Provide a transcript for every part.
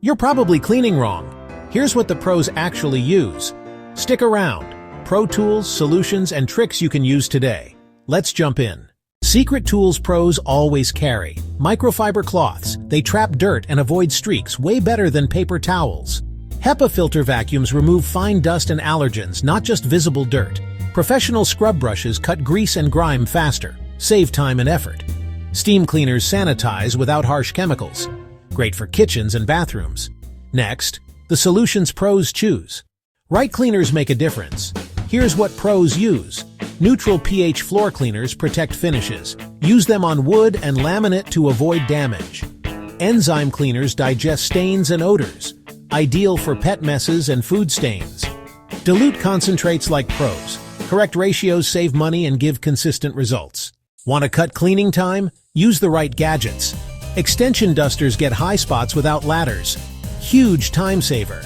You're probably cleaning wrong. Here's what the pros actually use. Stick around. Pro tools, solutions, and tricks you can use today. Let's jump in. Secret tools pros always carry. Microfiber cloths. They trap dirt and avoid streaks way better than paper towels. HEPA filter vacuums remove fine dust and allergens, not just visible dirt. Professional scrub brushes cut grease and grime faster. Save time and effort. Steam cleaners sanitize without harsh chemicals. Great for kitchens and bathrooms. Next, the solutions pros choose. Right cleaners make a difference. Here's what pros use. Neutral pH floor cleaners protect finishes. Use them on wood and laminate to avoid damage. Enzyme cleaners digest stains and odors. Ideal for pet messes and food stains. Dilute concentrates like pros. Correct ratios save money and give consistent results. Want to cut cleaning time? Use the right gadgets. Extension dusters get high spots without ladders. Huge time saver.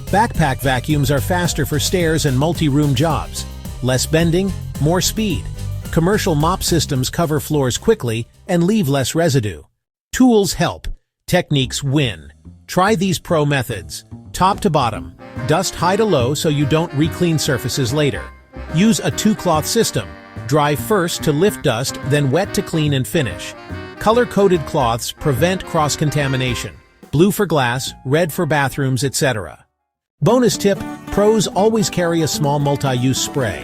Backpack vacuums are faster for stairs and multi-room jobs. Less bending, more speed. Commercial mop systems cover floors quickly and leave less residue. Tools help. Techniques win. Try these pro methods. Top to bottom. Dust high to low so you don't re-clean surfaces later. Use a two-cloth system. Dry first to lift dust, then wet to clean and finish. Color-coded cloths prevent cross-contamination. Blue for glass, red for bathrooms, etc. Bonus tip, pros always carry a small multi-use spray.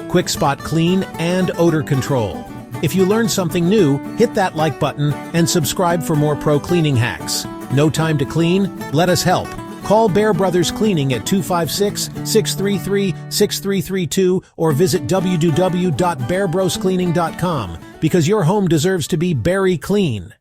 Quick spot clean and odor control. If you learned something new, hit that like button and subscribe for more pro cleaning hacks. No time to clean? Let us help. Call Bear Brothers Cleaning at 256-633-6332 or visit www.bearbroscleaning.com because your home deserves to be berry clean.